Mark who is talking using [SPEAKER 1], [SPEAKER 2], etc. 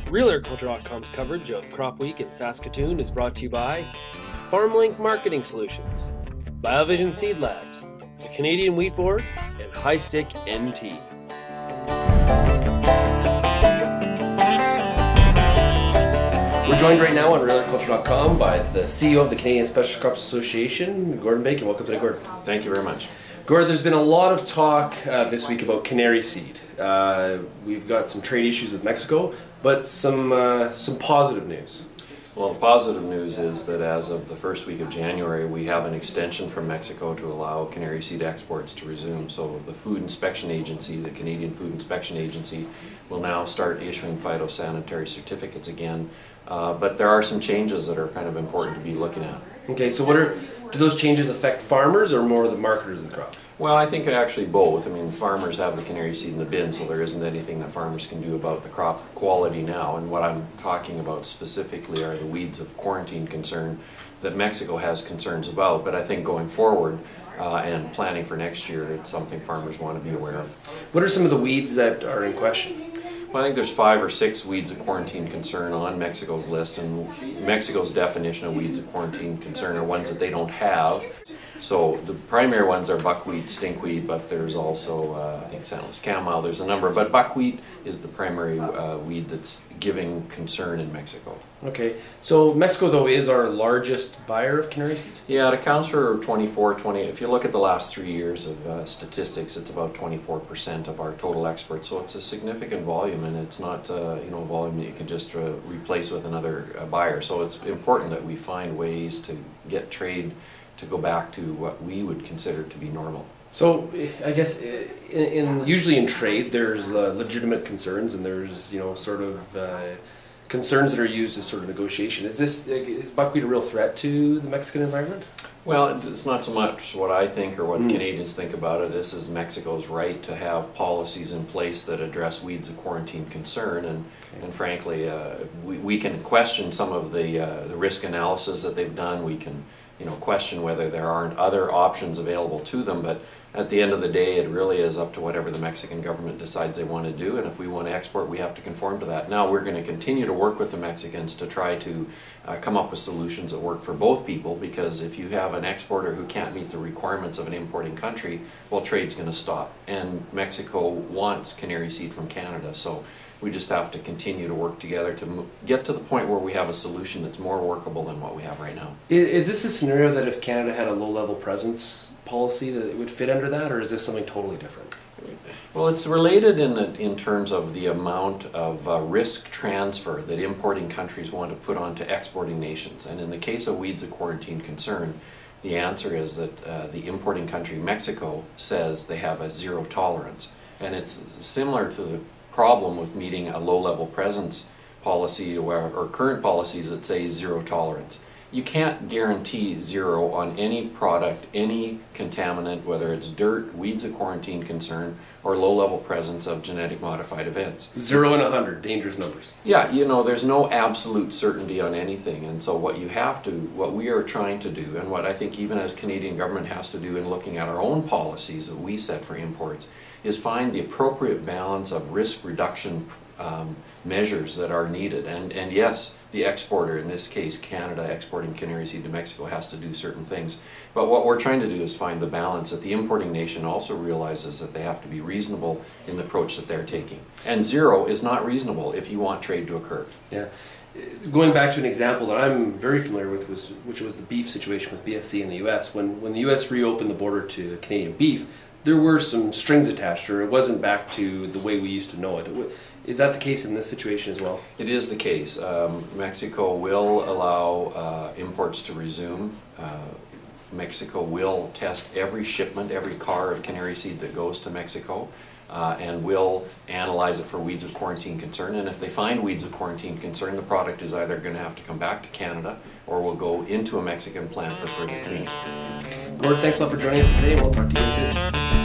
[SPEAKER 1] RealAgriculture.com's coverage of Crop Week in Saskatoon is brought to you by FarmLink Marketing Solutions, BioVision Seed Labs, the Canadian Wheat Board, and High Stick NT. We're joined right now on RealAgriculture.com by the CEO of the Canadian Specialist Crops Association, Gordon Bacon. Welcome today, Gordon.
[SPEAKER 2] Thank you very much.
[SPEAKER 1] Gordon, there's been a lot of talk this week about Canary seed. We've got some trade issues with Mexico, but some positive news.
[SPEAKER 2] Well, the positive news is that as of the first week of January, we have an extension from Mexico to allow Canary seed exports to resume. So the Food Inspection Agency, the Canadian Food Inspection Agency, will now start issuing phytosanitary certificates again. But there are some changes that are kind of important to be looking at.
[SPEAKER 1] Okay, so do those changes affect farmers or more the marketers of the crop?
[SPEAKER 2] Well, I think actually both. I mean, farmers have the canary seed in the bin, so there isn't anything that farmers can do about the crop quality now. And what I'm talking about specifically are the weeds of quarantine concern that Mexico has concerns about. But I think going forward and planning for next year, it's something farmers want to be aware of.
[SPEAKER 1] What are some of the weeds that are in question?
[SPEAKER 2] Well, I think there's 5 or 6 weeds of quarantine concern on Mexico's list, and Mexico's definition of weeds of quarantine concern are ones that they don't have. So the primary ones are buckwheat, stinkweed, but there's also, I think, scentless chamomile, there's a number, but buckwheat is the primary weed that's giving concern in Mexico.
[SPEAKER 1] Okay, so Mexico, though, is our largest buyer of canary seed?
[SPEAKER 2] Yeah, it accounts for 20, if you look at the last 3 years of statistics, it's about 24% of our total exports, so it's a significant volume, and it's not a volume that you can just replace with another buyer. So it's important that we find ways to get trade to go back to what we would consider to be normal.
[SPEAKER 1] So I guess usually in trade there's legitimate concerns, and there's concerns that are used as sort of negotiation. Is buckwheat a real threat to the Mexican environment?
[SPEAKER 2] Well, it's not so much what I think or what Canadians think about it. This is Mexico's right to have policies in place that address weeds of quarantine concern, and frankly, we can question some of the risk analysis that they've done. We can question whether there aren't other options available to them, but at the end of the day, it really is up to whatever the Mexican government decides they want to do, and if we want to export, we have to conform to that. Now, we're going to continue to work with the Mexicans to try to come up with solutions that work for both people, because if you have an exporter who can't meet the requirements of an importing country, well, trade's going to stop, and Mexico wants canary seed from Canada, so we just have to continue to work together to get to the point where we have a solution that's more workable than what we have right now.
[SPEAKER 1] Is this a scenario that if Canada had a low-level presence policy that it would fit under that, or is this something totally different?
[SPEAKER 2] Well, it's related in terms of the amount of risk transfer that importing countries want to put onto exporting nations. And in the case of weeds of quarantine concern, the answer is that the importing country, Mexico, says they have a zero tolerance. And it's similar to the problem with meeting a low-level presence policy or current policies that say zero tolerance. You can't guarantee zero on any product, any contaminant, whether it's dirt, weeds of quarantine concern, or low-level presence of genetic modified events.
[SPEAKER 1] 0 and 100, dangerous numbers.
[SPEAKER 2] Yeah, there's no absolute certainty on anything, and so what we are trying to do, and what I think even as Canadian government has to do in looking at our own policies that we set for imports, is find the appropriate balance of risk reduction measures that are needed. And yes, the exporter, in this case Canada, exporting canary seed to Mexico, has to do certain things. But what we're trying to do is find the balance that the importing nation also realizes that they have to be reasonable in the approach that they're taking. And zero is not reasonable if you want trade to occur.
[SPEAKER 1] Yeah. Going back to an example that I'm very familiar with, which was the beef situation with BSC in the U.S. When the U.S. reopened the border to Canadian beef, there were some strings attached, or it wasn't back to the way we used to know it. Is that the case in this situation as well?
[SPEAKER 2] It is the case. Mexico will allow imports to resume. Mexico will test every shipment, every car of canary seed that goes to Mexico, and will analyze it for weeds of quarantine concern. And if they find weeds of quarantine concern, the product is either going to have to come back to Canada or will go into a Mexican plant for further cleaning.
[SPEAKER 1] Gord, thanks a lot for joining us today, and we'll talk to you soon.